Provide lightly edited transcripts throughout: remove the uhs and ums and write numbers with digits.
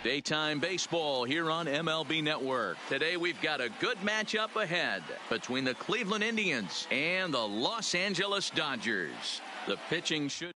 Daytime baseball here on MLB Network. Today we've got a good matchup ahead between the Cleveland Indians and the Los Angeles Dodgers. The pitching should.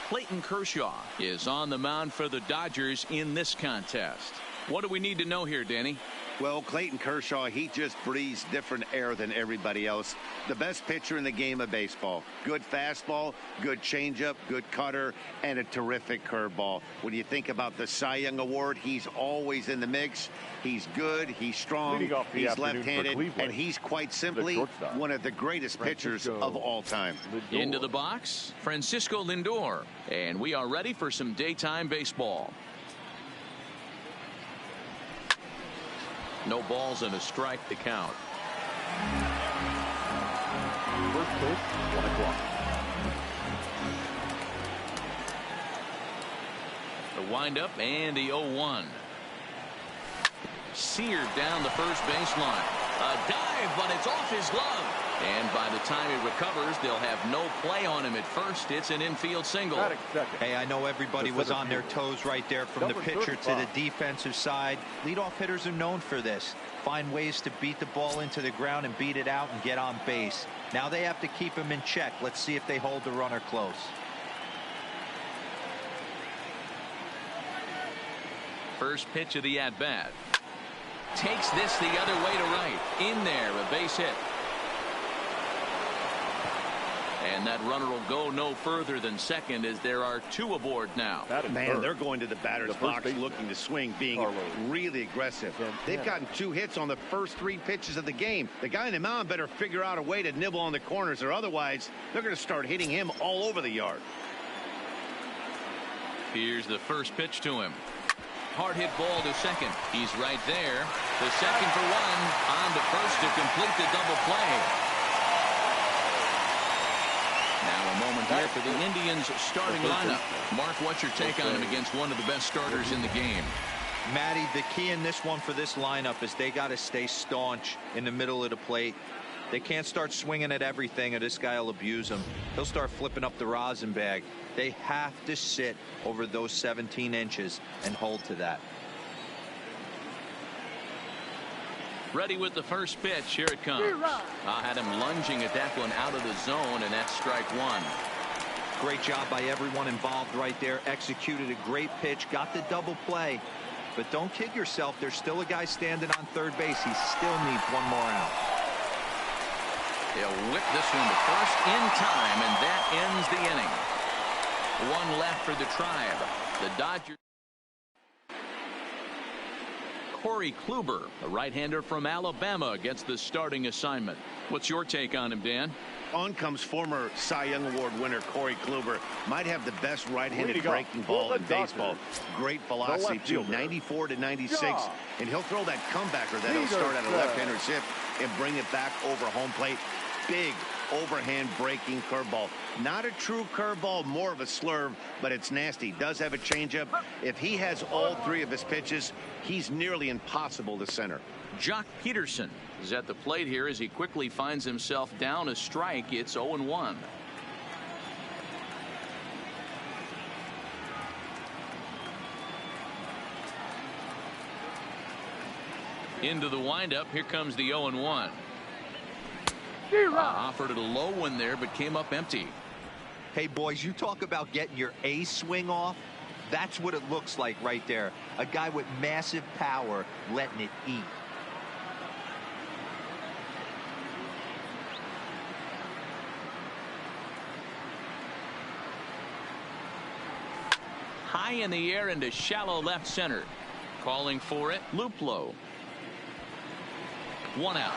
Clayton Kershaw is on the mound for the Dodgers in this contest. What do we need to know here, Danny? Well, Clayton Kershaw, he just breathes different air than everybody else. The best pitcher in the game of baseball. Good fastball, good changeup, good cutter, and a terrific curveball. When you think about the Cy Young Award, he's always in the mix. He's good, he's strong, he's left-handed, and he's quite simply one of the greatest pitchers of all time. Into the box, Francisco Lindor. And we are ready for some daytime baseball. No balls and a strike to count. First pitch, 1 o'clock. The windup and the 0-1. Seared down the first baseline. A dive, but it's off his glove. And by the time he recovers, they'll have no play on him at first. It's an infield single. Hey, I know everybody was on their toes right there from the pitcher to the defensive side. Leadoff hitters are known for this. Find ways to beat the ball into the ground and beat it out and get on base. Now they have to keep him in check. Let's see if they hold the runner close. First pitch of the at-bat. Takes this the other way to right. In there, a base hit. And that runner will go no further than second as there are 2 aboard now. Man, they're going to the batter's box looking to swing, being really aggressive. They've gotten 2 hits on the first 3 pitches of the game. The guy in the mound better figure out a way to nibble on the corners, or otherwise they're going to start hitting him all over the yard. Here's the first pitch to him. Hard hit ball to second. He's right there. The second for 1. On to first to complete the double play. Now a moment here for the Indians starting lineup. Mark, what's your take on him against one of the best starters in the game? Matty, the key in this one for this lineup is they got to stay staunch in the middle of the plate. They can't start swinging at everything or this guy will abuse them. He'll start flipping up the rosin bag. They have to sit over those 17 inches and hold to that. Ready with the first pitch. Here it comes. I had him lunging at that one out of the zone, and that's strike 1. Great job by everyone involved right there. Executed a great pitch. Got the double play. But don't kid yourself. There's still a guy standing on third base. He still needs 1 more out. He'll whip this one to first in time, and that ends the inning. 1 left for the Tribe. The Dodgers. Corey Kluber, a right-hander from Alabama, gets the starting assignment. What's your take on him, Dan? On comes former Cy Young Award winner Corey Kluber. Might have the best right-handed breaking ball in baseball. Great velocity too, 94 to 96. And he'll throw that comebacker that he'll start at a left-hander's hip and bring it back over home plate. Big overhand breaking curveball. Not a true curveball, more of a slurve, but it's nasty. Does have a changeup. If he has all 3 of his pitches, he's nearly impossible to center. Jock Peterson is at the plate here as he quickly finds himself down a strike. It's 0-1. Into the windup. Here comes the 0-1. Offered it a low one there, but came up empty. Hey, boys, you talk about getting your A swing off. That's what it looks like right there. A guy with massive power letting it eat. High in the air into shallow left center. Calling for it, Luplow. 1 out.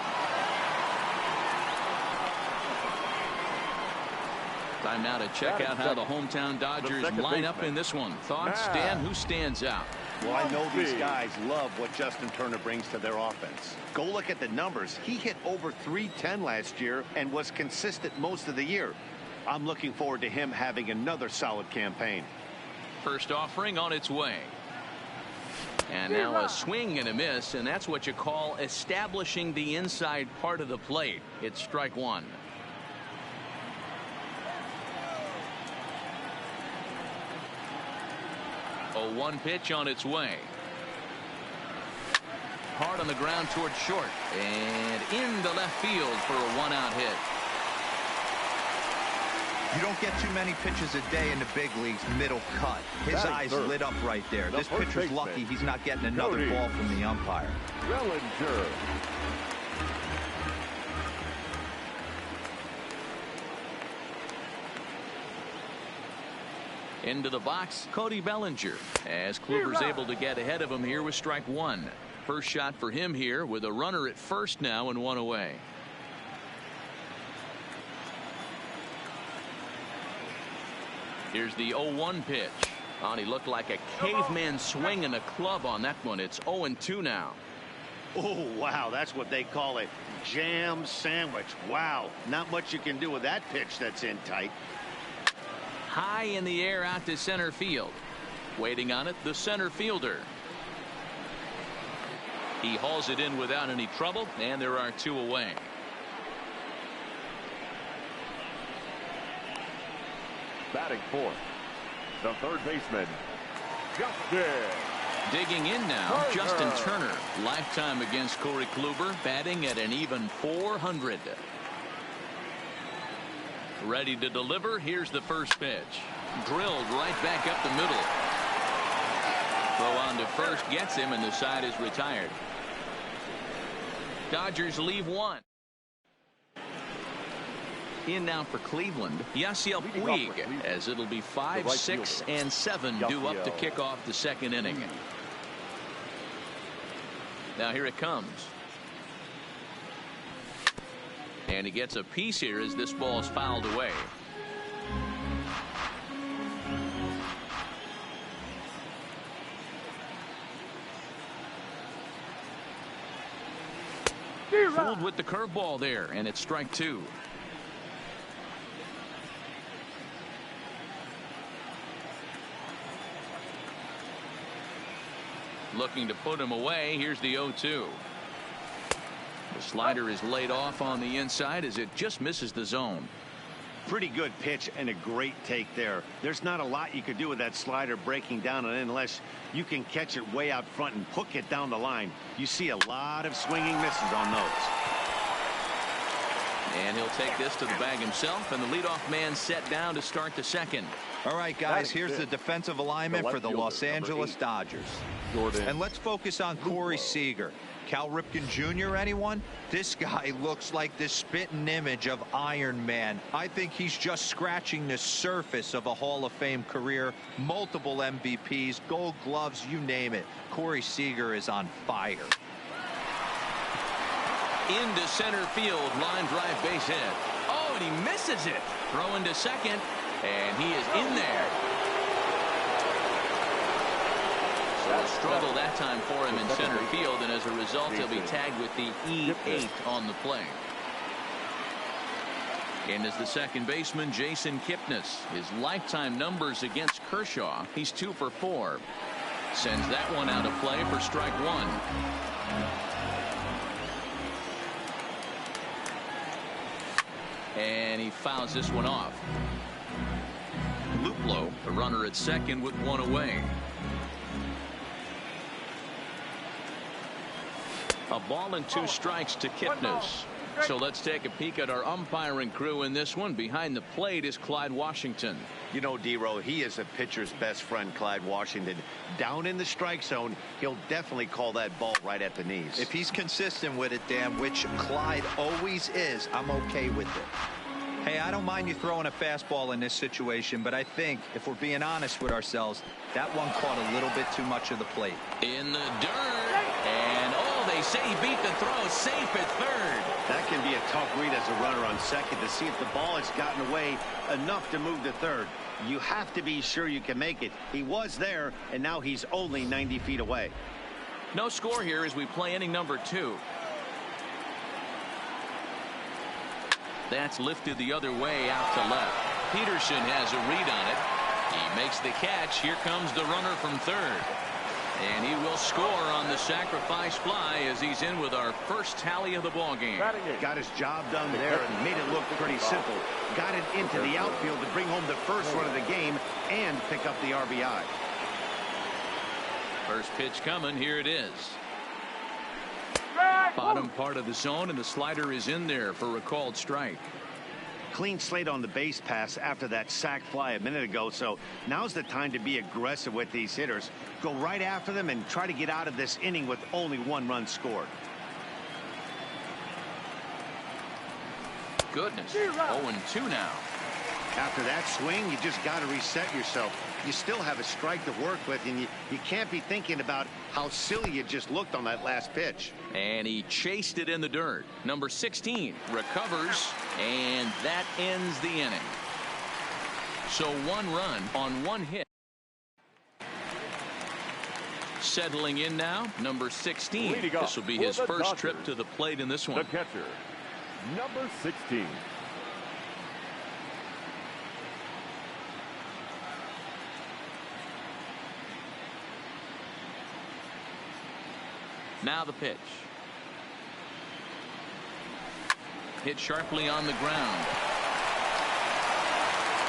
Time now to check out how the hometown Dodgers line up in this one. Thoughts, Dan? Who stands out? Well, I know these guys love what Justin Turner brings to their offense. Go look at the numbers. He hit over .310 last year and was consistent most of the year. I'm looking forward to him having another solid campaign. First offering on its way. And now a swing and a miss, and that's what you call establishing the inside part of the plate. It's strike 1. 0-1 pitch on its way. Hard on the ground towards short and into left field for a 1-out hit. You don't get too many pitches a day in the big leagues middle cut. His eyes lit up right there. This pitcher's lucky he's not getting another ball from the umpire. Bellinger. Into the box, Cody Bellinger, as Kluber's able to get ahead of him here with strike one. First shot for him here with a runner at first now and one away. Here's the 0-1 pitch. Oh, he looked like a caveman swinging a club on that one. It's 0-2 now. Oh, wow. That's what they call a jam sandwich. Wow. Not much you can do with that pitch that's in tight. High in the air out to center field. Waiting on it, the center fielder. He hauls it in without any trouble, and there are two away. Batting fourth, the third baseman, Justin. Digging in now, Turner. Justin Turner. Lifetime against Corey Kluber, batting at an even .400. Ready to deliver. Here's the first pitch. Drilled right back up the middle. Throw on to first gets him, and the side is retired. Dodgers leave one. In now for Cleveland, Yasiel Puig, as it'll be 5, 6, and 7 due up to kick off the second inning. Now here it comes. And he gets a piece here as this ball is fouled away. Fooled with the curveball there, and it's strike two. Looking to put him away. Here's the 0-2. The slider is laid off on the inside as it just misses the zone. Pretty good pitch and a great take there. There's not a lot you could do with that slider breaking down on it unless you can catch it way out front and hook it down the line. You see a lot of swinging misses on those. And he'll take this to the bag himself, and the leadoff man set down to start the second. All right, guys, here's the defensive alignment for the Los Angeles Dodgers. And let's focus on Corey Seager. Cal Ripken Jr., anyone? This guy looks like the spitting image of Iron Man. I think he's just scratching the surface of a Hall of Fame career. Multiple MVPs, Gold Gloves, you name it. Corey Seager is on fire. Into center field, line drive base hit. Oh, and he misses it. Throw into second, and he is in there. So a struggle that time for him in center field, and as a result, he'll be tagged with the E8 on the play. And as the second baseman, Jason Kipnis. His lifetime numbers against Kershaw, he's 2 for 4. Sends that one out of play for strike one. And he fouls this one off. Luplow, the runner at second with one away. A ball and 2 strikes to Kipnis. So let's take a peek at our umpiring crew in this one. Behind the plate is Clyde Washington. You know, D-Row, he is a pitcher's best friend, Clyde Washington. Down in the strike zone, he'll definitely call that ball right at the knees. If he's consistent with it, Dan, which Clyde always is, I'm okay with it. Hey, I don't mind you throwing a fastball in this situation, but I think, if we're being honest with ourselves, that one caught a little bit too much of the plate. In the dirt, and they say he beat the throw, safe at third. That can be a tough read as a runner on second to see if the ball has gotten away enough to move to third. You have to be sure you can make it. He was there, and now he's only 90 feet away. No score here as we play inning number 2. That's lifted the other way out to left. Peterson has a read on it. He makes the catch. Here comes the runner from third. And he will score on the sacrifice fly as he's in with our first tally of the ball game. Got his job done there and made it look pretty simple. Got it into the outfield to bring home the first run of the game and pick up the RBI. First pitch coming. Here it is. Bottom part of the zone, and the slider is in there for a called strike. Clean slate on the base pass after that sac fly a minute ago, so now's the time to be aggressive with these hitters. Go right after them and try to get out of this inning with only 1 run scored. Goodness. 0-2 now. After that swing, you just got to reset yourself. You still have a strike to work with, and you can't be thinking about how silly you just looked on that last pitch. And he chased it in the dirt. Number 16 recovers, and that ends the inning. So 1 run on 1 hit. Settling in now, number 16. This will be his first trip to the plate in this one. The catcher, number 16. Now the pitch. Hit sharply on the ground.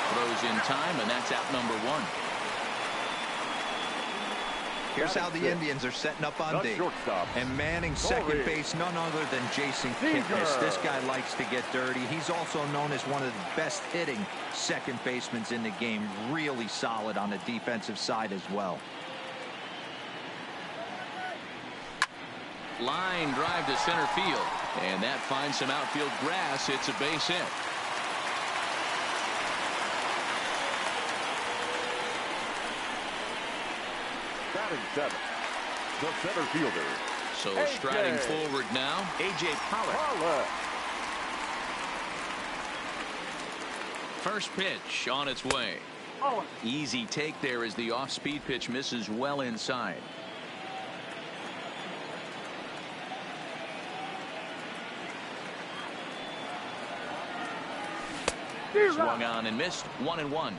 Throws in time, and that's out number 1. Here's how the Indians are setting up on D. And manning second base, none other than Jason Kipnis. This guy likes to get dirty. He's also known as one of the best hitting second basemen in the game. Really solid on the defensive side as well. Line drive to center field, and that finds some outfield grass. It's a base hit. Batting 7th, the center fielder. So striding forward now, A.J. Pollock. First pitch on its way. Easy take there as the off-speed pitch misses well inside. Swung on and missed. 1-1.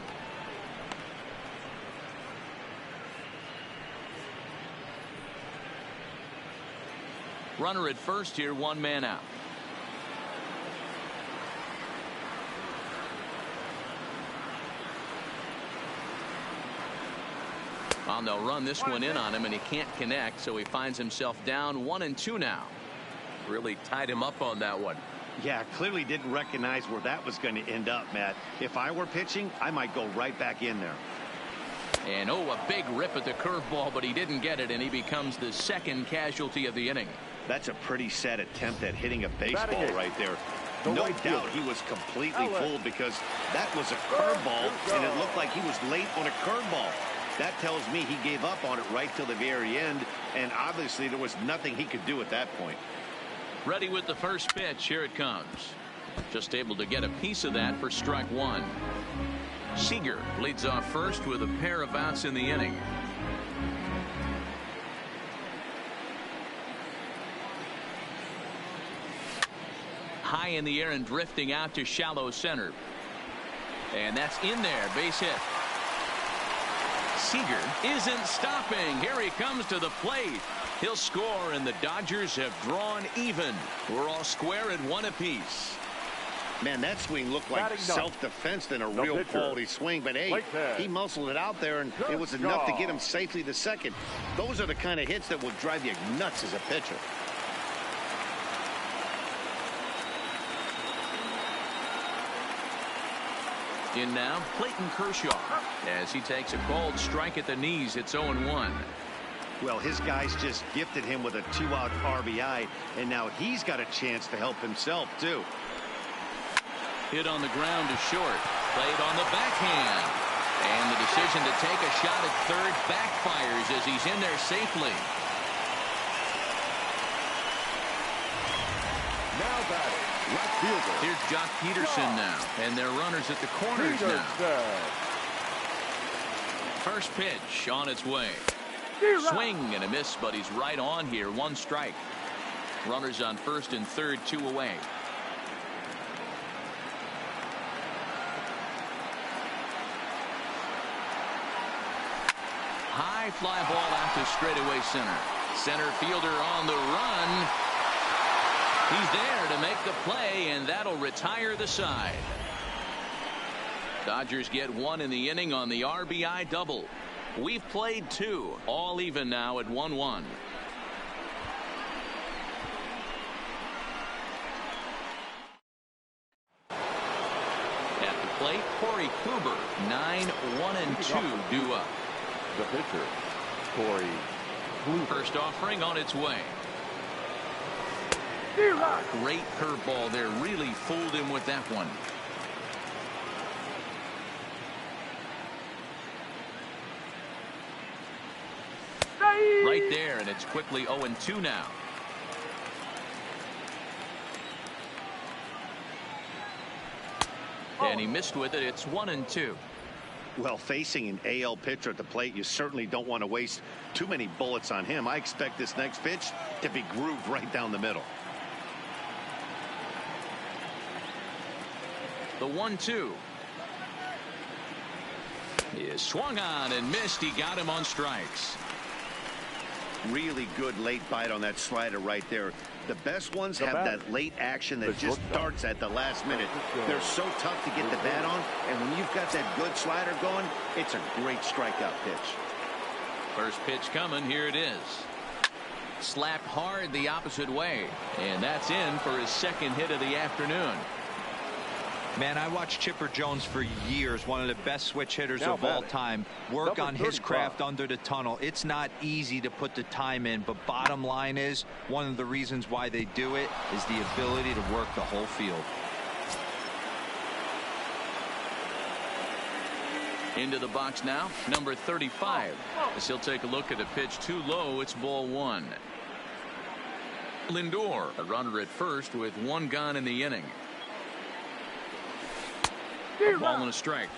Runner at first here, 1 man out. Well, they'll run this one in on him, and he can't connect, so he finds himself down 1-2 now. Really tied him up on that one. Yeah, clearly didn't recognize where that was going to end up, Matt. If I were pitching, I might go right back in there. And a big rip at the curveball, but he didn't get it, and he becomes the second casualty of the inning. That's a pretty sad attempt at hitting a baseball right there. No doubt he was completely fooled, because that was a curveball, and it looked like he was late on a curveball. That tells me he gave up on it right till the very end, and obviously there was nothing he could do at that point. Ready with the first pitch. Here it comes. Just able to get a piece of that for strike 1. Seager leads off first with a pair of outs in the inning. High in the air and drifting out to shallow center. And that's in there. Base hit. Seager isn't stopping. Here he comes to the plate. He'll score, and the Dodgers have drawn even. We're all square at 1 apiece. Man, that swing looked like self-defense than a real quality swing. But, hey, he muscled it out there, and it was enough to get him safely to second. Those are the kind of hits that will drive you nuts as a pitcher. In now, Clayton Kershaw, as he takes a called strike at the knees. It's 0-1. Well, his guys just gifted him with a 2-out RBI, and now he's got a chance to help himself, too. Hit on the ground to short. Played on the backhand. And the decision to take a shot at third backfires as he's in there safely. Now batting, left fielder. Here's Jock Peterson now, and they're runners at the corners now. First pitch on its way. Swing and a miss, but he's right on here. 1 strike. Runners on first and third, 2 away. High fly ball out to straightaway center. Center fielder on the run. He's there to make the play, and that'll retire the side. Dodgers get 1 in the inning on the RBI double. We've played 2, all even now at 1-1. At the plate, Corey Kluber, 9-1-2 due up. The pitcher, Corey Kluber. First offering on its way. Great curveball there. Really fooled him with that one. Right there, and it's quickly 0-2 now. And he missed with it. It's 1-2. Well, facing an AL pitcher at the plate, you certainly don't want to waste too many bullets on him. I expect this next pitch to be grooved right down the middle. The 1-2 is swung on and missed. He got him on strikes. Really good late bite on that slider right there. The best ones have that late action that just starts at the last minute. They're so tough to get the bat on, and when you've got that good slider going, it's a great strikeout pitch. First pitch coming. Here it is. Slapped hard the opposite way, and that's in for his second hit of the afternoon. Man, I watched Chipper Jones for years, one of the best switch hitters of all time. Work on his craft under the tunnel. It's not easy to put the time in, but bottom line is, one of the reasons why they do it is the ability to work the whole field. Into the box now, number 35. As he'll take a look at a pitch too low, it's ball 1. Lindor, a runner at first with 1 gone in the inning. A ball and a strike.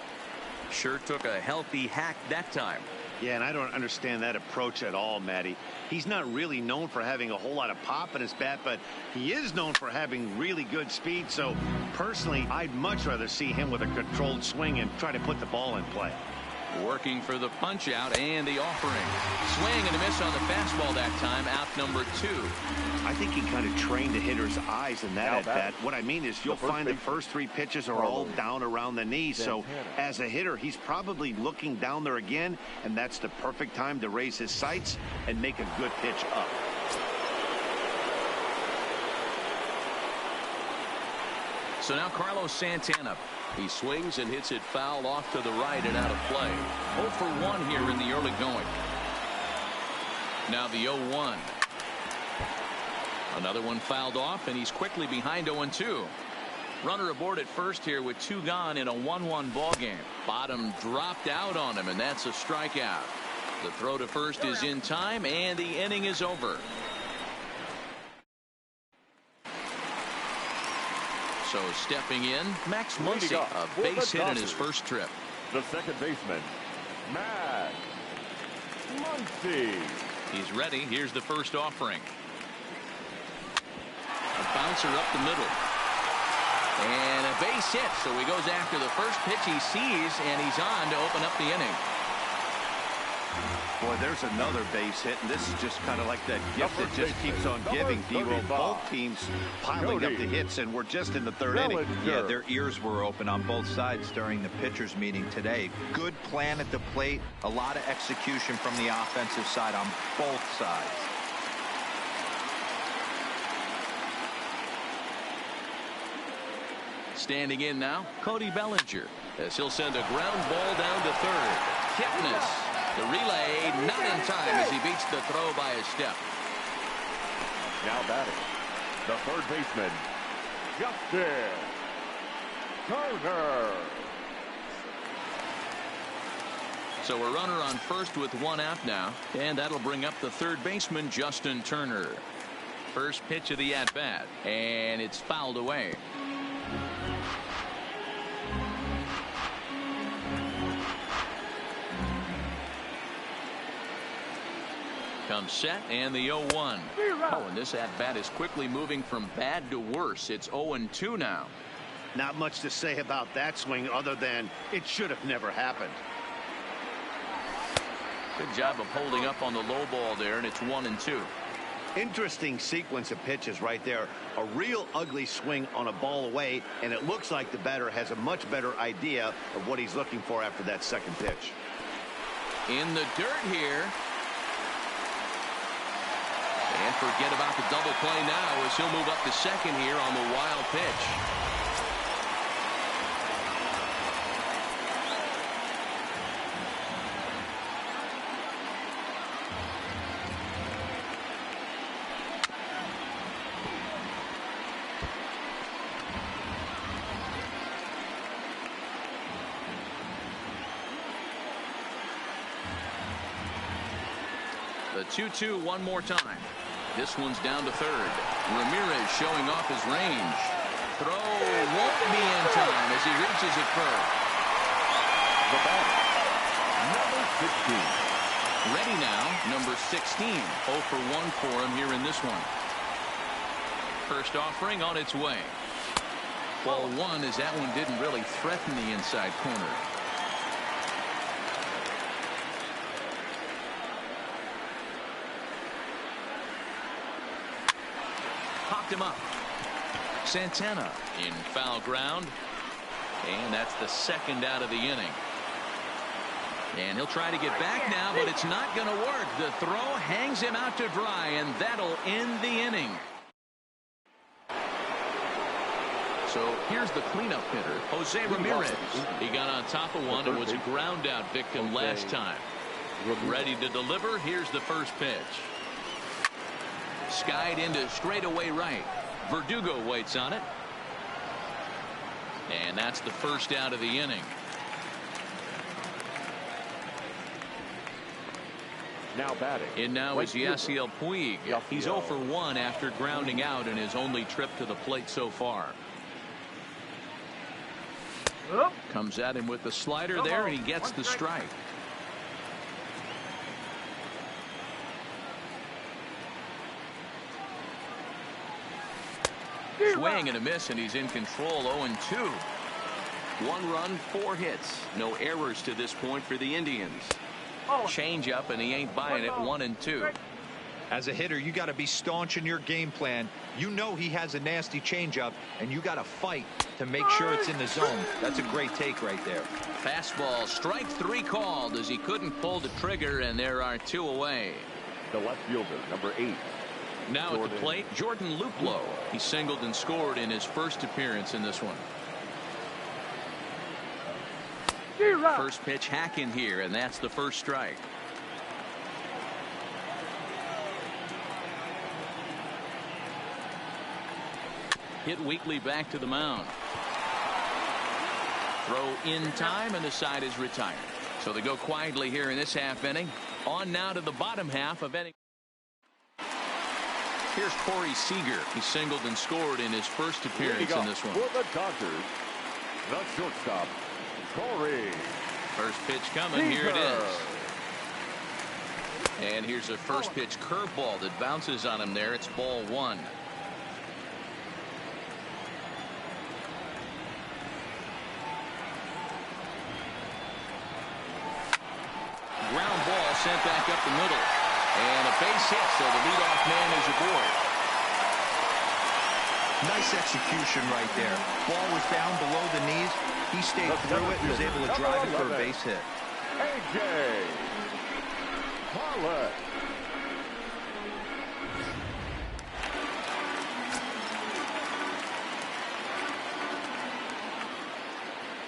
Sure took a healthy hack that time. Yeah, and I don't understand that approach at all, Matty. He's not really known for having a whole lot of pop in his bat, but he is known for having really good speed. So, personally, I'd much rather see him with a controlled swing and try to put the ball in play. Working for the punch out and the offering. Swing and a miss on the fastball that time. Out number 2. I think he kind of trained the hitter's eyes in that at bat. What I mean is you'll find the first 3 pitches are all down around the knee. So as a hitter, he's probably looking down there again, and that's the perfect time to raise his sights and make a good pitch up. So now Carlos Santana. He swings and hits it foul off to the right and out of play. 0 for 1 here in the early going. Now the 0-1. Another one fouled off, and he's quickly behind 0-2. Runner aboard at first here with 2 gone in a 1-1 ball game. Bottom dropped out on him, and that's a strikeout. The throw to first is in time, and the inning is over. So stepping in, Max Muncy, a base hit in his first trip. The second baseman, Max Muncy. He's ready. Here's the first offering. A bouncer up the middle. And a base hit. So he goes after the first pitch he sees, and he's on to open up the inning. Boy, there's another base hit, and this is just kind of like that gift that just keeps on giving. D-Roll, both teams piling up the hits, and we're just in the 3rd inning. Yeah, their ears were open on both sides during the pitchers meeting today. Good plan at the plate, a lot of execution from the offensive side on both sides. Standing in now, Cody Bellinger, as he'll send a ground ball down to 3rd. Kipnis. The relay not in time as he beats the throw by a step. Now batting, the 3rd baseman, Justin Turner. So a runner on first with 1 out now, and that'll bring up the 3rd baseman, Justin Turner. First pitch of the at-bat, and it's fouled away. Comes set, and the 0-1. Oh, and this at-bat is quickly moving from bad to worse. It's 0-2 now. Not much to say about that swing other than it should have never happened. Good job of holding up on the low ball there, and it's 1-2. Interesting sequence of pitches right there. A real ugly swing on a ball away, and it looks like the batter has a much better idea of what he's looking for after that second pitch. in the dirt here. And forget about the double play now as he'll move up to second here on the wild pitch. The 2-2 one more time. This one's down to third. Ramirez showing off his range. Throw won't be in time as he reaches it first. The batter, number 16. Ready now, number 16. 0 for 1 for him here in this one. First offering on its way. Ball one as that one didn't really threaten the inside corner. Popped him up. Santana in foul ground. And that's the second out of the inning. And he'll try to get back now, but it's not going to work. The throw hangs him out to dry, and that'll end the inning. So here's the cleanup hitter, Jose Ramirez. He got on top of one and was a ground out victim last time. Ready to deliver. Here's the first pitch. Skied into straightaway right. Verdugo waits on it. And that's the first out of the inning. Now batting. In now is Yasiel Puig. He's 0 for 1 after grounding out in his only trip to the plate so far. Comes at him with the slider there, and he gets the strike. Swing and a miss, and he's in control. 0-2. 1 run, 4 hits. No errors to this point for the Indians. Change up, and he ain't buying it. 1-2. As a hitter, you got to be staunch in your game plan. You know he has a nasty changeup, and you got to fight to make sure it's in the zone. That's a great take right there. Fastball, strike 3 called as he couldn't pull the trigger, and there are 2 away. The left fielder, number 8. Now at the plate, Jordan Luplow. He singled and scored in his first appearance in this one. First pitch hack in here, and that's the first strike. Hit weakly back to the mound. Throw in time, and the side is retired. So they go quietly here in this half inning. On now to the bottom half of inning. Here's Corey Seager. He singled and scored in his first appearance in this one. For the Dodgers, the shortstop, Corey. First pitch coming. Here it is. And here's a first pitch curveball that bounces on him there. It's ball 1. Ground ball sent back up the middle. And a base hit, so the leadoff man is aboard. Nice execution right there. Ball was down below the knees. He stayed through it and was able to drive it for a base hit. A.J. Pollock.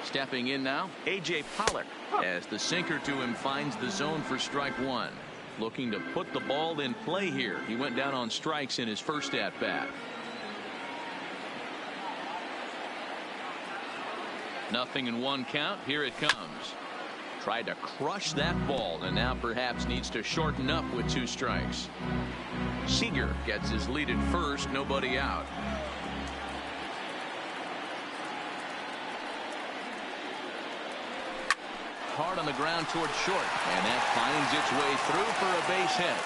Stepping in now, A.J. Pollock, as the sinker to him finds the zone for strike 1. Looking to put the ball in play here. He went down on strikes in his first at-bat. Nothing in 1 count. Here it comes. Tried to crush that ball, and now perhaps needs to shorten up with 2 strikes. Seager gets his lead at first. Nobody out. Hard on the ground towards short, and that finds its way through for a base hit.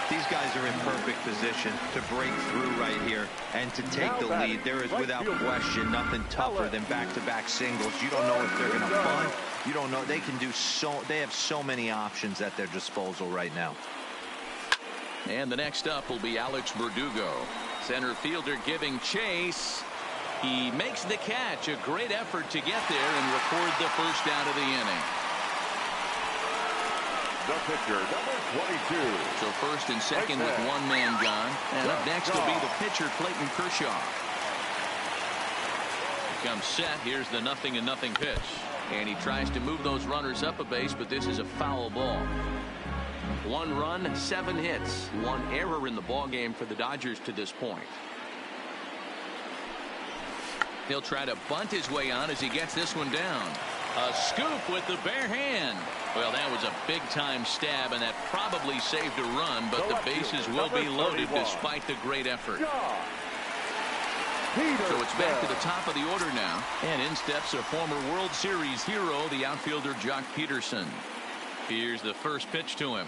These guys are in perfect position to break through right here and to take the lead. There is without question nothing tougher than back-to-back singles. You don't know if they're going to bunt. You don't know. They can do they have so many options at their disposal right now. And the next up will be Alex Verdugo. Center fielder giving chase. He makes the catch. A great effort to get there and record the first out of the inning. The pitcher, number 22. So first and second with one man gone. And up next will be the pitcher, Clayton Kershaw. Comes set. Here's the 0-0 pitch. And he tries to move those runners up a base, but this is a foul ball. 1 run, 7 hits, 1 error in the ball game for the Dodgers to this point. He'll try to bunt his way on as he gets this one down. A scoop with the bare hand. Well, that was a big-time stab, and that probably saved a run, but the bases will be loaded despite the great effort. So it's back to the top of the order now, and in steps a former World Series hero, the outfielder Joc Pederson. Here's the first pitch to him.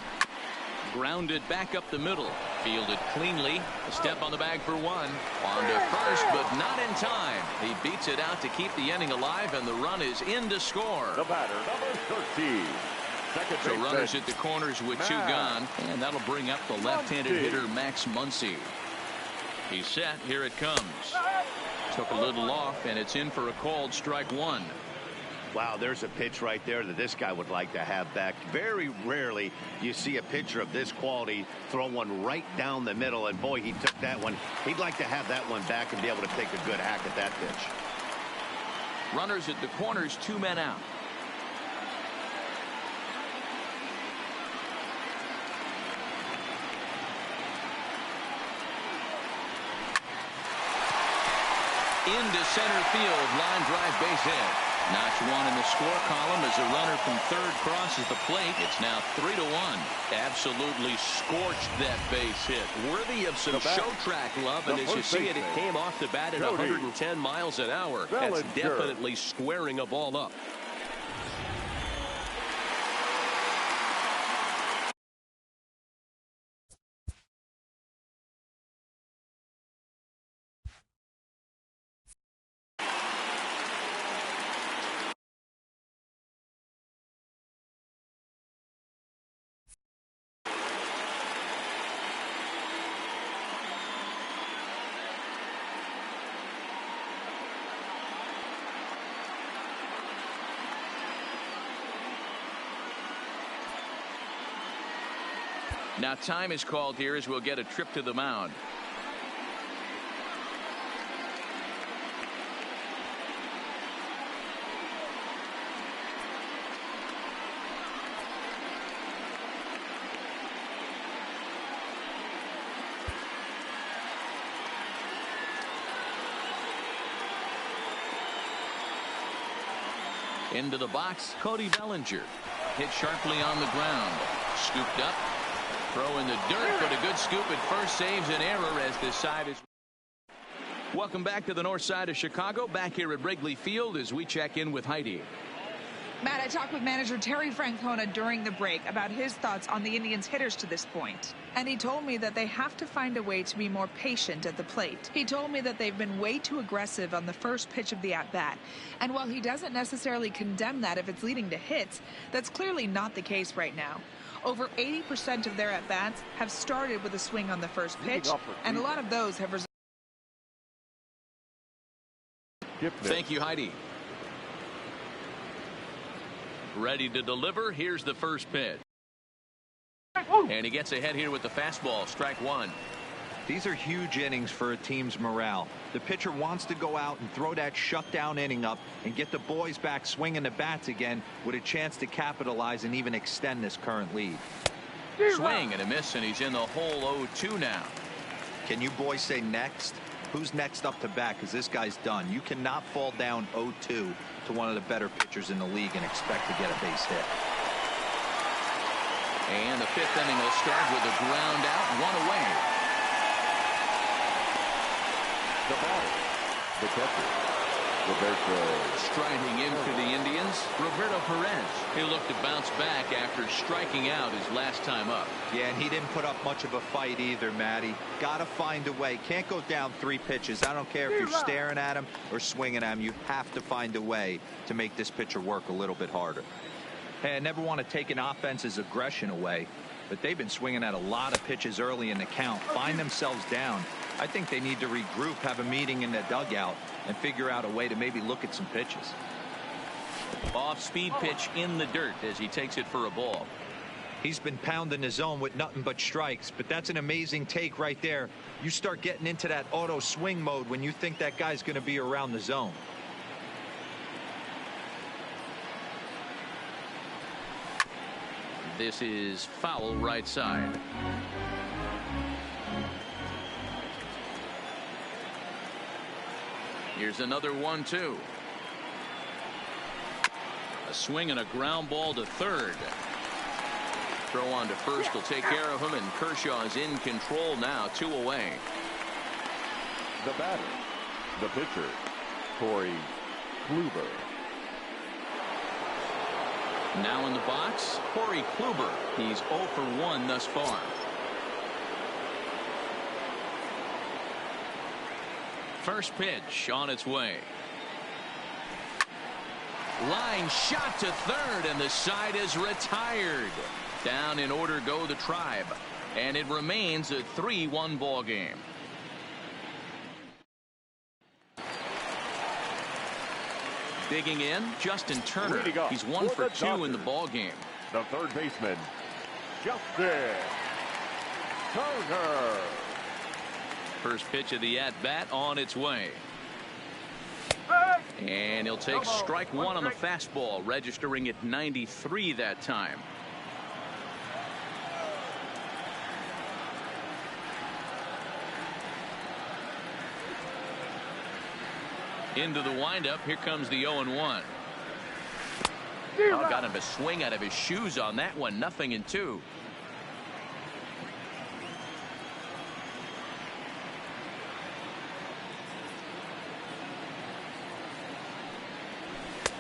Grounded back up the middle. Fielded cleanly. A step on the bag for 1. On to first, but not in time. He beats it out to keep the inning alive, and the run is in to score. The batter, number 13. So runners at the corners with 2 gone, and that'll bring up the left-handed hitter Max Muncy. He's set. Here it comes. Took a little off, and it's in for a called strike 1. Wow, there's a pitch right there that this guy would like to have back. Very rarely you see a pitcher of this quality throw one right down the middle, and boy, he took that one. He'd like to have that one back and be able to take a good hack at that pitch. Runners at the corners, 2 men out. Into center field, line drive, base hit. Notch 1 in the score column as a runner from third crosses the plate. It's now 3-1. Absolutely scorched that base hit. Worthy of some show track love, and as you see it, it came off the bat at 110 miles an hour. That's definitely squaring a ball up. Now time is called here as we'll get a trip to the mound. Into the box, Cody Bellinger. Hit sharply on the ground. Scooped up. Throw in the dirt, but a good scoop at first saves an error as this side is. Welcome back to the north side of Chicago. Back here at Wrigley Field as we check in with Heidi. Matt, I talked with manager Terry Francona during the break about his thoughts on the Indians' hitters to this point. And he told me that they have to find a way to be more patient at the plate. He told me that they've been way too aggressive on the first pitch of the at-bat. And while he doesn't necessarily condemn that if it's leading to hits, that's clearly not the case right now. Over 80% of their at-bats have started with a swing on the first pitch, and a lot of those have resulted. Thank you, Heidi. Ready to deliver. Here's the first pitch. And he gets ahead here with the fastball. Strike 1. These are huge innings for a team's morale. The pitcher wants to go out and throw that shutdown inning up and get the boys back swinging the bats again with a chance to capitalize and even extend this current lead. Swing and a miss, and he's in the hole 0-2 now. Can you boys say next? Who's next up to bat? Because this guy's done. You cannot fall down 0-2 to one of the better pitchers in the league and expect to get a base hit. And the 5th inning will start with a ground out, 1 away. The batter, the catcher, Roberto. Striding in for the Indians, Roberto Perez. He'll look to bounce back after striking out his last time up. Yeah, and he didn't put up much of a fight either, Matty. Got to find a way. Can't go down 3 pitches. I don't care if you're staring at him or swinging at him. You have to find a way to make this pitcher work a little bit harder. Hey, I never want to take an offense's aggression away, but they've been swinging at a lot of pitches early in the count. Find themselves down. I think they need to regroup, have a meeting in the dugout, and figure out a way to maybe look at some pitches. Off-speed pitch in the dirt as he takes it for a ball. He's been pounding the zone with nothing but strikes, but that's an amazing take right there. You start getting into that auto swing mode when you think that guy's going to be around the zone. This is foul right side. Here's another 1-2. A swing and a ground ball to third. Throw on to first will take care of him, and Kershaw is in control now, 2 away. The batter, the pitcher, Corey Kluber. Now in the box, Corey Kluber. He's 0 for 1 thus far. First pitch on its way. Line shot to third, and the side is retired. Down in order go the Tribe, and it remains a 3-1 ball game. Digging in, Justin Turner. He's 1 for 2 in the ball game. The third baseman, Justin Turner. First pitch of the at-bat on its way. And he'll take strike 1 on the fastball, registering at 93 that time. Into the windup. Here comes the 0-1. Got him to swing out of his shoes on that one. 0-2.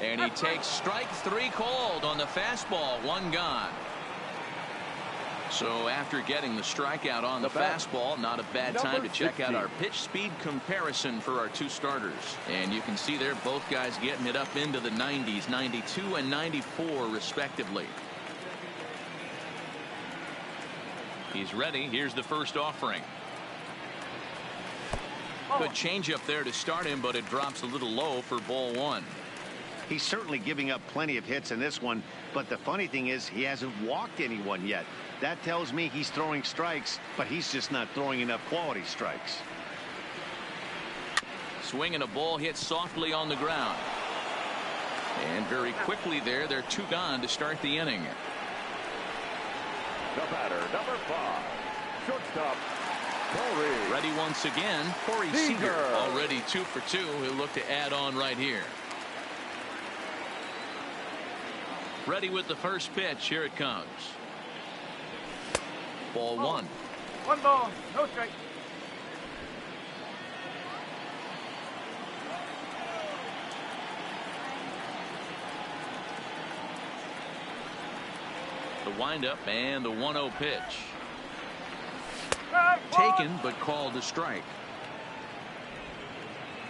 And he takes strike 3 called on the fastball. 1 gone. So after getting the strikeout on the fastball, not a bad time to check out our pitch speed comparison for our 2 starters. And you can see there both guys getting it up into the 90s, 92 and 94 respectively. He's ready. Here's the first offering. Good changeup there to start him, but it drops a little low for ball 1. He's certainly giving up plenty of hits in this one, but the funny thing is he hasn't walked anyone yet. That tells me he's throwing strikes, but he's just not throwing enough quality strikes. Swinging a ball hit softly on the ground. And very quickly there, they're 2 gone to start the inning. The batter, number 5, shortstop, Corey. Ready once again, Corey Seager. Already 2 for 2. He'll look to add on right here. Ready with the first pitch. Here it comes. Ball 1. 1 ball, no strike. The windup and the 1-0 pitch. Taken but called a strike.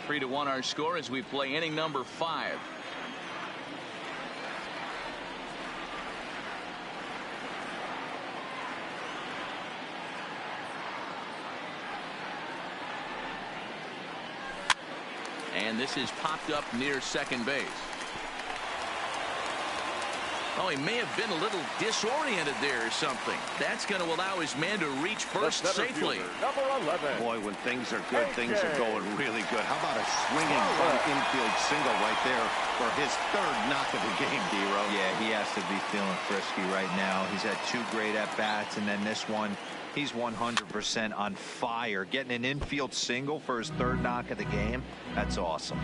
3-1 our score as we play inning number 5. And this is popped up near second base. Oh, he may have been a little disoriented there or something. That's going to allow his man to reach first safely. Number 11. Boy, when things are good, things are going really good. How about a swinging infield single right there for his 3rd knock of the game, D-Row? Yeah, he has to be feeling frisky right now. He's had 2 great at-bats, and then this one, he's 100% on fire. Getting an infield single for his 3rd knock of the game, that's awesome.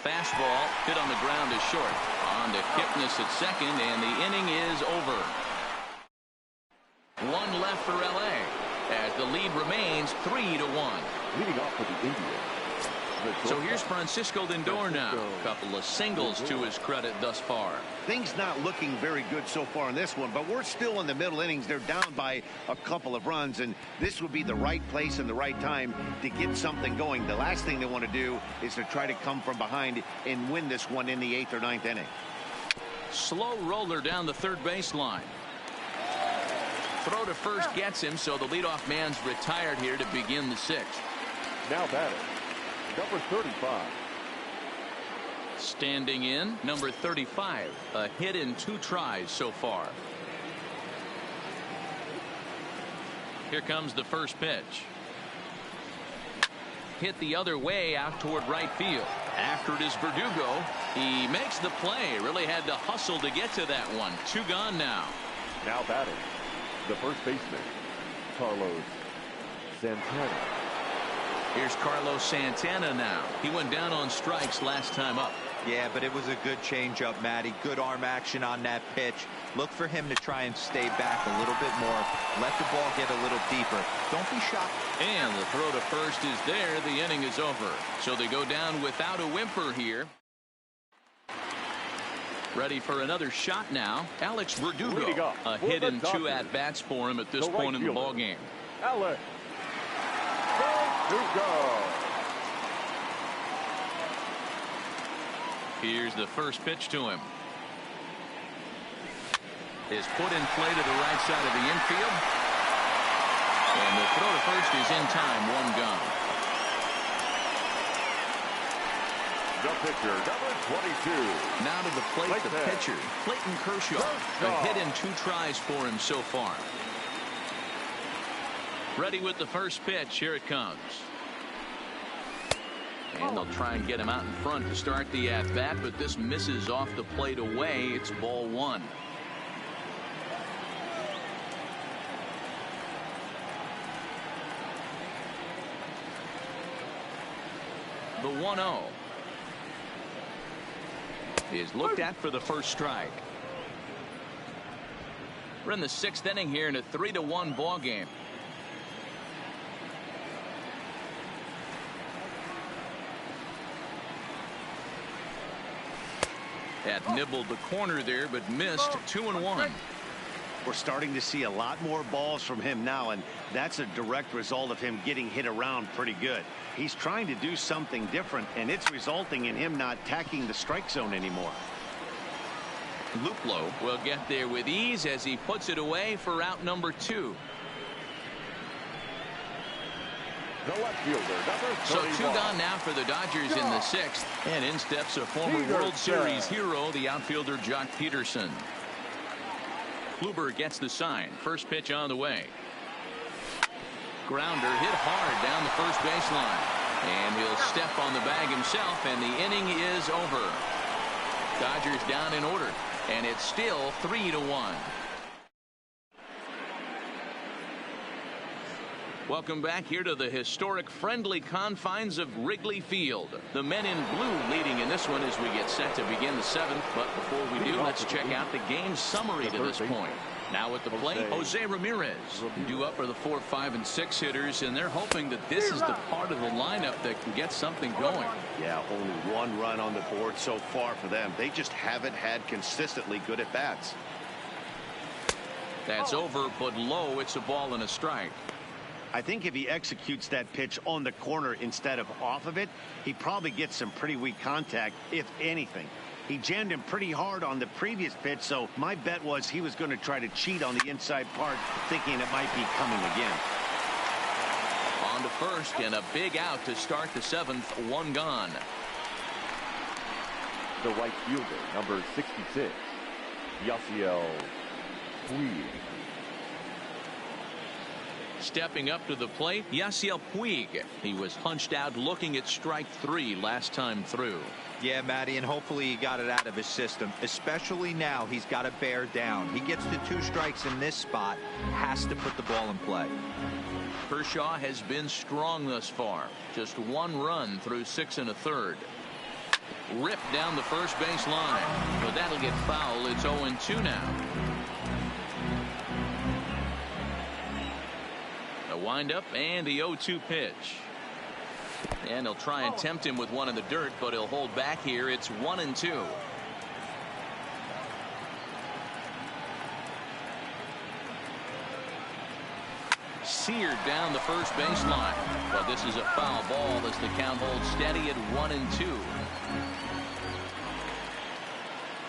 Fastball hit on the ground is short. On to Kipnis at second, and the inning is over. 1 left for LA as the lead remains 3-1. Leading off for the Indians. So here's Francisco Lindor now. A couple of singles to his credit thus far. Things not looking very good so far in this one, but we're still in the middle innings. They're down by a couple of runs, and this would be the right place and the right time to get something going. The last thing they want to do is to try to come from behind and win this one in the 8th or 9th inning. Slow roller down the third baseline. Throw to first gets him, so the leadoff man's retired here to begin the 6th. Now batting, number 35. Standing in, number 35. A hit in 2 tries so far. Here comes the first pitch. Hit the other way out toward right field. After it is Verdugo. He makes the play. Really had to hustle to get to that one. 2 gone now. Now batting, the first baseman, Carlos Santana. Here's Carlos Santana now. He went down on strikes last time up. Yeah, but it was a good changeup, Matty. Good arm action on that pitch. Look for him to try and stay back a little bit more. Let the ball get a little deeper. Don't be shocked. And the throw to first is there. The inning is over. So they go down without a whimper here. Ready for another shot now. Alex Verdugo. A hit in 2 at-bats for him at this point in the ballgame. Alex Verdugo. Here's the first pitch to him. Is put in play to the right side of the infield. And the throw to first is in time. 1 gone. The pitcher, number 22. Now to the plate, the pitcher, Clayton Kershaw. A hit in 2 tries for him so far. Ready with the first pitch. Here it comes. And they'll try and get him out in front to start the at-bat, but this misses off the plate away. It's ball 1. The 1-0 is looked at for the first strike. We're in the 6th inning here in a 3-1 ball game. That nibbled the corner there, but missed. 2-1. We're starting to see a lot more balls from him now, and that's a direct result of him getting hit around pretty good. He's trying to do something different, and it's resulting in him not attacking the strike zone anymore. Luplow will get there with ease as he puts it away for out number 2. The left fielder, number 31. So 2 gone now for the Dodgers in the 6th. And in steps a former World Series hero, the outfielder Jock Peterson. Kluber gets the sign. First pitch on the way. Grounder hit hard down the first baseline. And he'll step on the bag himself, and the inning is over. Dodgers down in order, and it's still 3-1. Welcome back here to the historic friendly confines of Wrigley Field. The men in blue leading in this one as we get set to begin the 7th. But before we do, let's check out the game summary to this point. Now at the plate, Jose Ramirez. Due up for the 4, 5, and 6 hitters, and they're hoping that this is the part of the lineup that can get something going. Yeah, only 1 run on the board so far for them. They just haven't had consistently good at bats. That's over, but low. It's a ball and a strike. I think if he executes that pitch on the corner instead of off of it, he probably gets some pretty weak contact, if anything. He jammed him pretty hard on the previous pitch, so my bet was he was going to try to cheat on the inside part, thinking it might be coming again. On to first, and a big out to start the 7th. 1 gone. The right fielder, number 66, Yasiel Puig. Stepping up to the plate, Yasiel Puig. He was punched out looking at strike 3 last time through. Yeah, Matty, and hopefully he got it out of his system. Especially now, he's got to bear down. He gets the 2 strikes in this spot, has to put the ball in play. Kershaw has been strong thus far. Just 1 run through 6 1/3. Ripped down the first base line, but that'll get foul. It's 0-2 now. The windup and the 0-2 pitch. And he'll try and tempt him with one in the dirt, but he'll hold back here. It's 1-2. Seared down the first baseline, but this is a foul ball as the count holds steady at 1-2.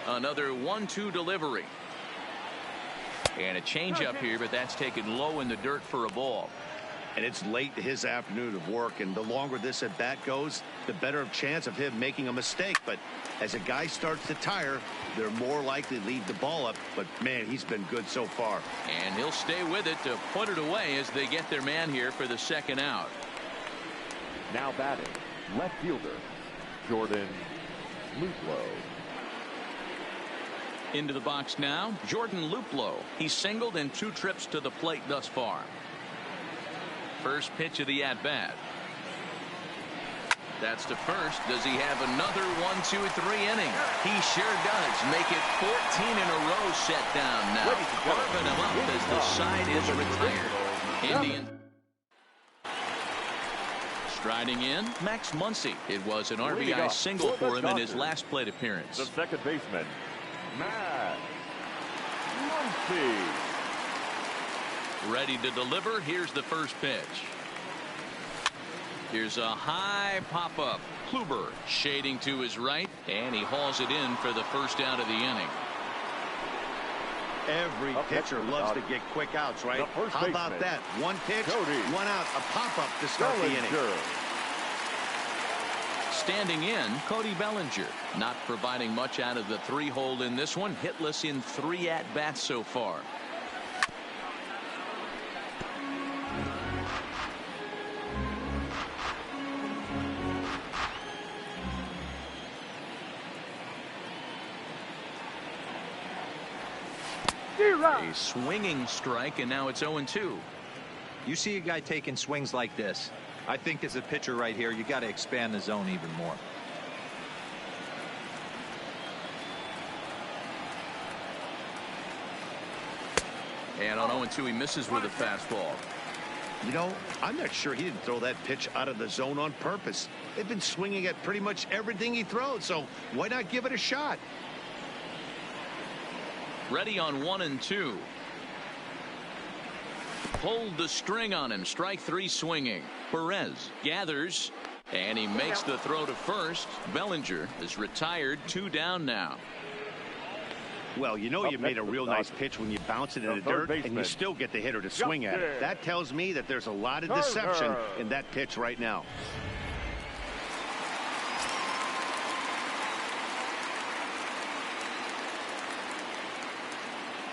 Another 1-2 delivery. And a changeup here, but that's taken low in the dirt for a ball. And it's late in his afternoon of work, and the longer this at bat goes, the better chance of him making a mistake. But as a guy starts to tire, they're more likely to leave the ball up. But man, he's been good so far. And he'll stay with it to put it away as they get their man here for the second out. Now batting, left fielder, Jordan Luplow. Into the box now, Jordan Luplow. He's singled in 2 trips to the plate thus far. First pitch of the at-bat. That's to first. Does he have another 1, 2, 3 inning? He sure does. Make it 14 in a row set down now. Carving him up as the side is retired. Indians. Striding in, Max Muncy. It was an RBI single for him in his last plate appearance. The second baseman, Max Muncy. Ready to deliver. Here's the first pitch. Here's a high pop-up. Kluber shading to his right, and he hauls it in for the first out of the inning. Every pitcher loves to get quick outs, right? How about that? One pitch, one out, a pop-up to start the inning. Standing in, Cody Bellinger. Not providing much out of the 3-hole in this one. Hitless in 3 at-bats so far. A swinging strike, and now it's 0-2. You see a guy taking swings like this. I think as a pitcher right here, you got to expand the zone even more. And on 0-2, he misses with a fastball. You know, I'm not sure he didn't throw that pitch out of the zone on purpose. They've been swinging at pretty much everything he throws, so why not give it a shot? Ready on 1 and 2. Pulled the string on him. Strike 3 swinging. Perez gathers, and he makes the throw to first. Bellinger is retired. 2 down now. Well, you know you made a real nice pitch when you bounce it in the dirt and you still get the hitter to swing at it. That tells me that there's a lot of deception in that pitch right now.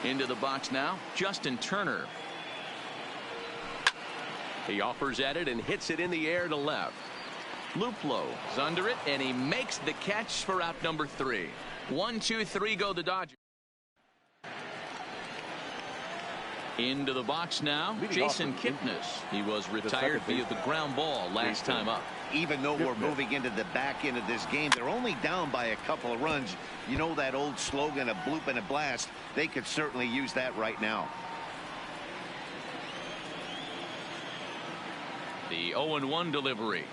Into the box now, Justin Turner. He offers at it and hits it in the air to left. Luplow is under it, and he makes the catch for out number 3. 1, 2, 3 go the Dodgers. Into the box now, Jason Kipnis. He was retired via the ground ball last time up. Even though we're moving into the back end of this game, they're only down by a couple of runs. You know that old slogan, a bloop and a blast. They could certainly use that right now. The 0-1 delivery.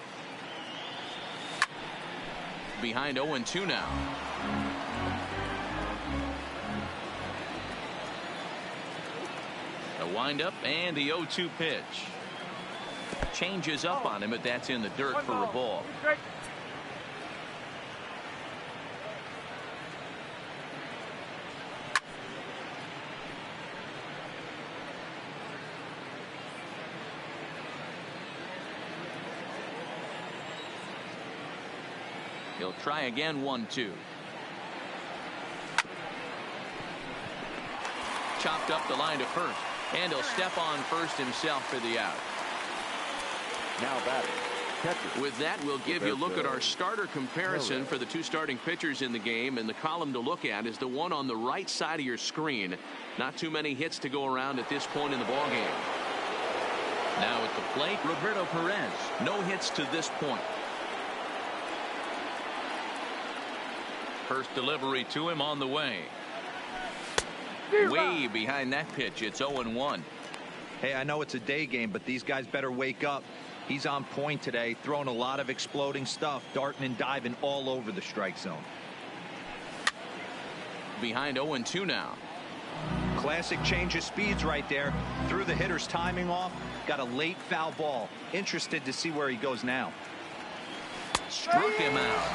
Behind 0-2 now. The windup and the 0-2 pitch. Changes up on him, but that's in the dirt for a ball. He'll try again. 1-2. Chopped up the line to first, and he'll step on first himself for the out. Now batting. With that, we'll give you a look at our starter comparison for the 2 starting pitchers in the game, and the column to look at is the one on the right side of your screen. Not too many hits to go around at this point in the ballgame. Now at the plate, Roberto Perez. No hits to this point. First delivery to him on the way. Way behind that pitch. It's 0-1. Hey, I know it's a day game, but these guys better wake up. He's on point today, throwing a lot of exploding stuff, darting and diving all over the strike zone. Behind 0-2 now. Classic change of speeds right there. Threw the hitter's timing off. Got a late foul ball. Interested to see where he goes now. Struck him out.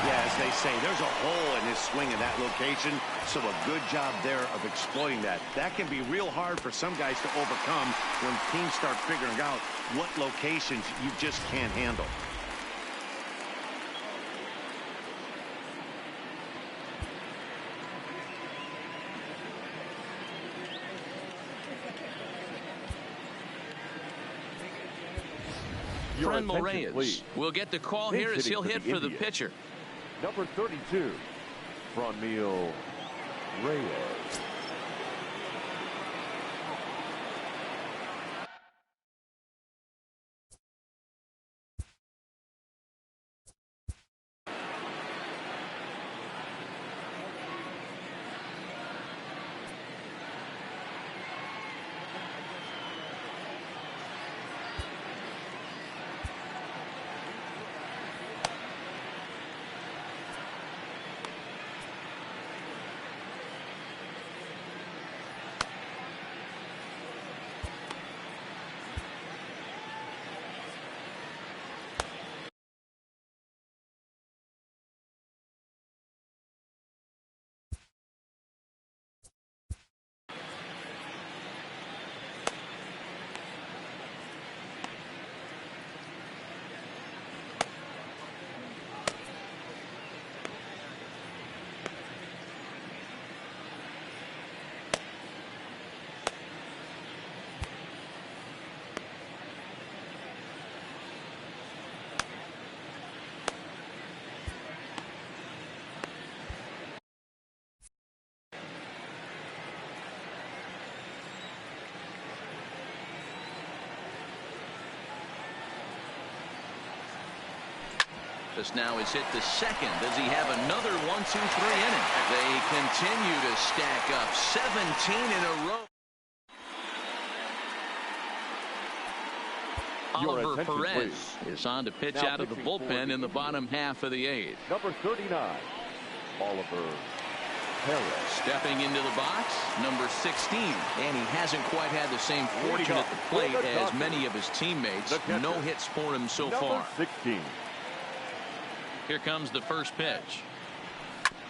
Yeah, as they say, there's a hole in his swing in that location, so a good job there of exploiting that. That can be real hard for some guys to overcome when teams start figuring out what locations you just can't handle. Franmil Reyes will get the call here as he'll hit for the pitcher. Number 32, Franmil Reyes. This now is hit to second. Does he have another 1-2-3 inning? They continue to stack up 17 in a row. Oliver Perez is on to pitch out of the bullpen in the bottom half of the 8th. Number 39, Oliver Perez. Stepping into the box, number 16. And he hasn't quite had the same fortune at the plate as many of his teammates. No hits for him so far. 16. Here comes the first pitch.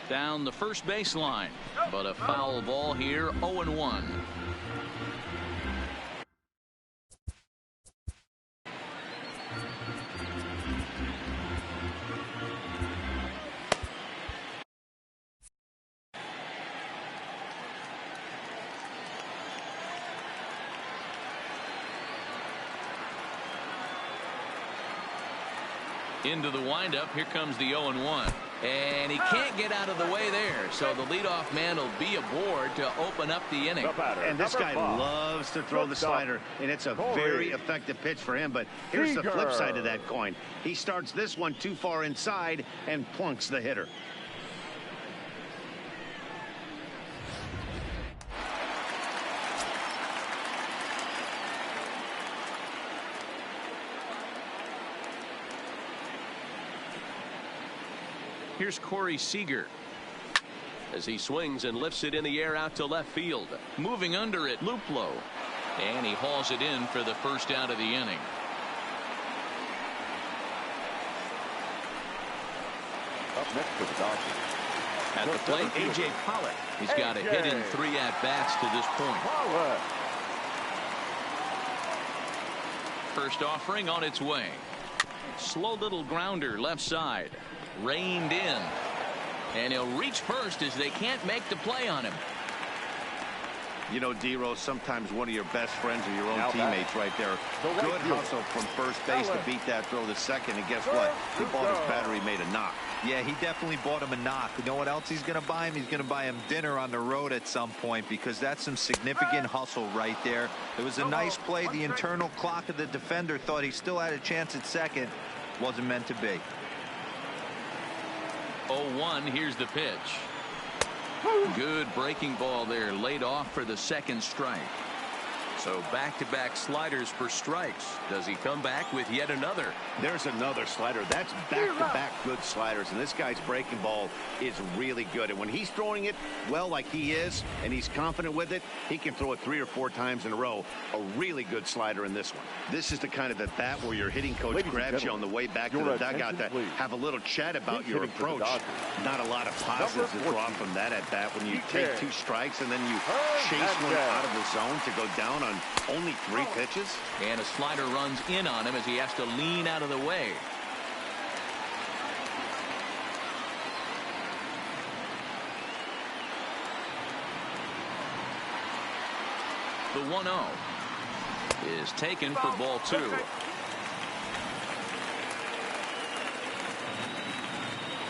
Down the first baseline, but a foul ball here, 0-1. Into the windup. Here comes the 0-1. And he can't get out of the way there. So the leadoff man will be aboard to open up the inning. And this guy loves to throw the slider. And it's a very effective pitch for him. But here's the flip side of that coin. He starts this one too far inside and plunks the hitter. Here's Corey Seager as he swings and lifts it in the air out to left field. Moving under it, Luplow. And he hauls it in for the first out of the inning. Up next for the Dodgers. At the plate, A.J. Pollock. He's got a hit in 3 at-bats to this point. First offering on its way. Slow little grounder left side. Reined in. And he'll reach first as they can't make the play on him. You know, D-Rose, sometimes one of your best friends are your own teammates right there. Good hustle from first base to beat that throw to second. And guess what? He bought his battery made a knock. Yeah, he definitely bought him a knock. You know what else he's going to buy him? He's going to buy him dinner on the road at some point, because that's some significant hustle right there. It was a nice play. The internal clock of the defender thought he still had a chance at second. Wasn't meant to be. 0-1. Here's the pitch. Good breaking ball there, laid off for the second strike. So back-to-back sliders for strikes. Does he come back with yet another? There's another slider. That's back-to-back good sliders, and this guy's breaking ball is really good. And when he's throwing it well like he is, and he's confident with it, he can throw it 3 or 4 times in a row. A really good slider in this one. This is the kind of at bat where your hitting coach grabs you on the way back to the dugout to have a little chat about your approach. Not a lot of positives to draw from that at bat when you take 2 strikes and then you chase one out of the zone to go down on only 3 pitches. And a slider runs in on him as he has to lean out of the way. The 1-0 is taken for ball 2.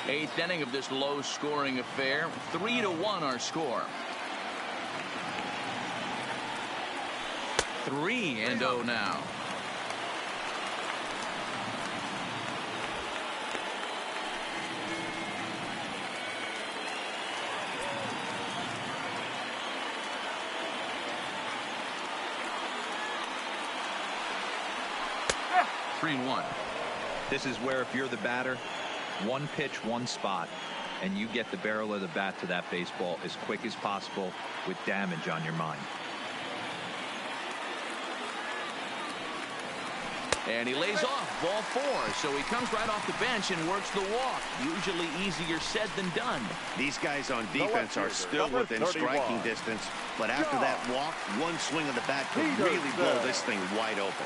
Eighth inning of this low-scoring affair. 3-1 our score. 3-0 now. Yeah. 3-1. This is where if you're the batter, 1 pitch, 1 spot, and you get the barrel of the bat to that baseball as quick as possible with damage on your mind. And he lays off ball 4, so he comes right off the bench and works the walk. Usually easier said than done. These guys on defense are still within striking distance, but after that walk, 1 swing of the bat could really blow this thing wide open.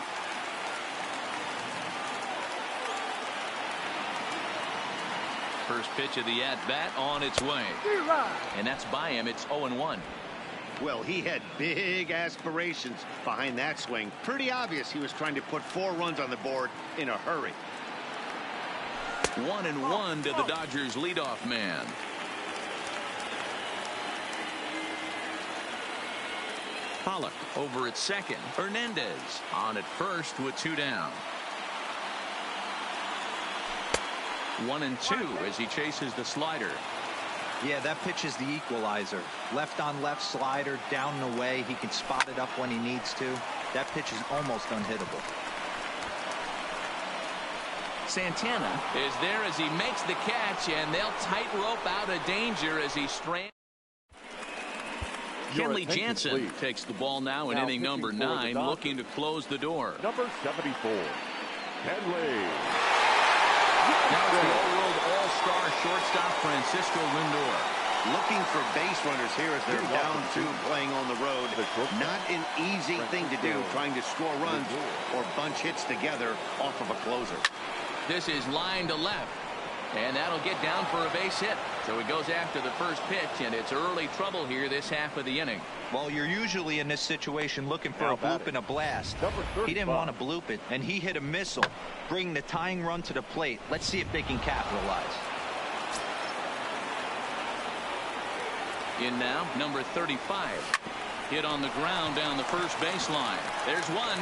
First pitch of the at-bat on its way. And that's by him. It's 0-1. Well, he had big aspirations behind that swing. Pretty obvious he was trying to put 4 runs on the board in a hurry. 1-1 to the Dodgers leadoff man. Pollock over at second. Hernandez on at first with 2 down. 1-2 as he chases the slider. Yeah, that pitch is the equalizer. Left on left slider, down and away. He can spot it up when he needs to. That pitch is almost unhittable. Santana is there as he makes the catch, and they'll tightrope out of danger as he strands. Kenley Jansen takes the ball now in inning number 9, looking to close the door. Number 74, Kenley. Now it's the all-world all-star shortstop Francisco Lindor. Looking for base runners here as they're down 2 playing on the road. Not an easy thing to do, trying to score runs or bunch hits together off of a closer. This is line to left, and that'll get down for a base hit. So he goes after the first pitch, and it's early trouble here this half of the inning. Well, you're usually in this situation looking for a bloop and a blast. He didn't want to bloop it, and he hit a missile, bringing the tying run to the plate. Let's see if they can capitalize. In now, number 35. Hit on the ground down the first baseline. There's one.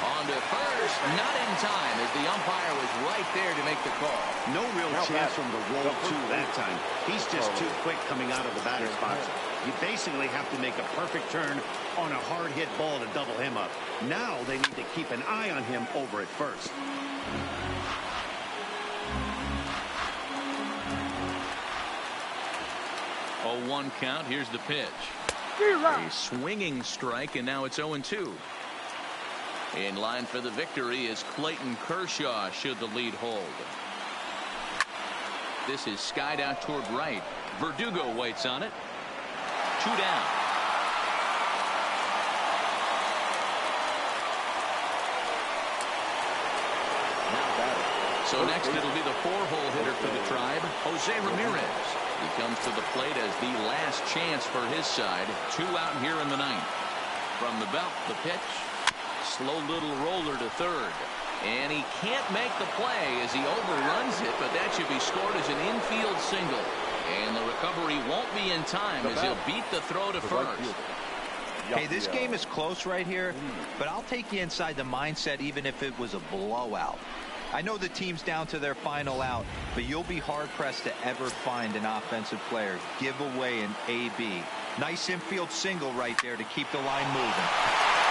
On to first, not in time as the umpire was right there to make the call. No real chance from the roll 2 that time. He's just too quick coming out of the batter's box. You basically have to make a perfect turn on a hard hit ball to double him up. Now they need to keep an eye on him over at first. A 1 count. Here's the pitch. A swinging strike, and now it's 0-2. In line for the victory is Clayton Kershaw should the lead hold. This is skied out toward right. Verdugo waits on it. 2 down. So next it'll be the 4-hole hitter for the Tribe, Jose Ramirez. He comes to the plate as the last chance for his side. 2 out here in the 9th. From the belt, the pitch. Slow little roller to third. And he can't make the play as he overruns it, but that should be scored as an infield single. And the recovery won't be in time as he'll beat the throw to first. Hey, this game is close right here, but I'll take you inside the mindset even if it was a blowout. I know the team's down to their final out, but you'll be hard-pressed to ever find an offensive player give away an AB. Nice infield single right there to keep the line moving.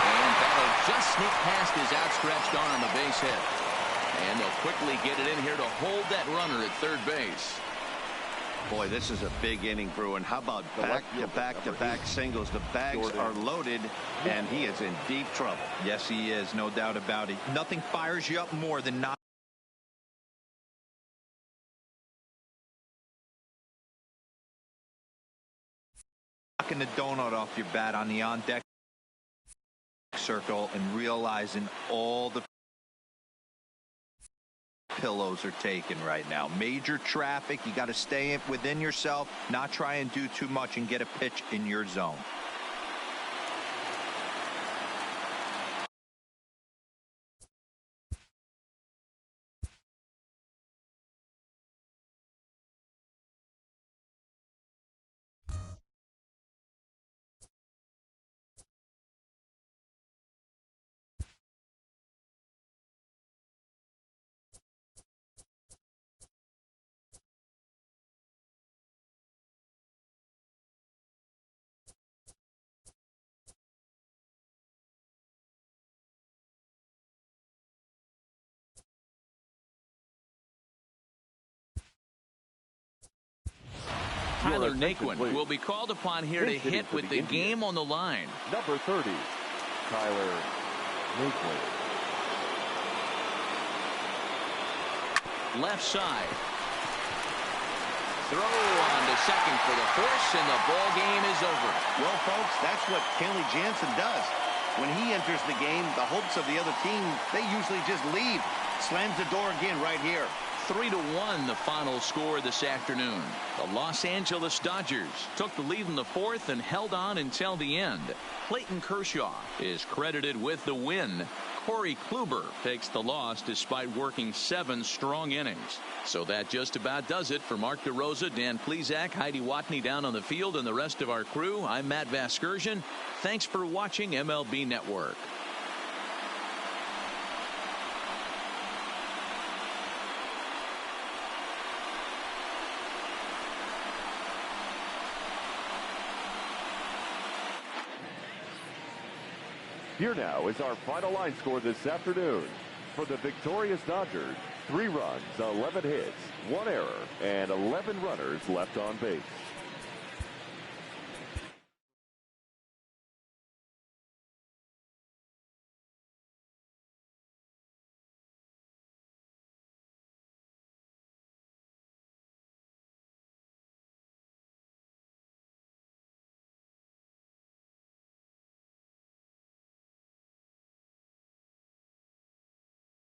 And that'll just sneak past his outstretched arm, a base hit. And they'll quickly get it in here to hold that runner at third base. Boy, this is a big inning, Bruin. How about back-to-back singles? The bags are loaded, and he is in deep trouble. Yes, he is. No doubt about it. Nothing fires you up more than knocking the donut off your bat on the on-deck circle and realizing all the pillows are taken right now. Major traffic. You got to stay within yourself, not try and do too much and get a pitch in your zone. Tyler Naquin will be called upon here to hit with the game on the line. Number 30, Tyler Naquin. Left side. Throw on to second for the force, and the ball game is over. Well, folks, that's what Kenley Jansen does. When he enters the game, the hopes of the other team, they usually just leave. Slams the door again right here. 3-1 the final score this afternoon. The Los Angeles Dodgers took the lead in the fourth and held on until the end. Clayton Kershaw is credited with the win. Corey Kluber takes the loss despite working 7 strong innings. So that just about does it for Mark DeRosa, Dan Plesac, Heidi Watney down on the field, and the rest of our crew. I'm Matt Vasgersian. Thanks for watching MLB Network. Here now is our final line score this afternoon. For the victorious Dodgers, 3 runs, 11 hits, 1 error, and 11 runners left on base.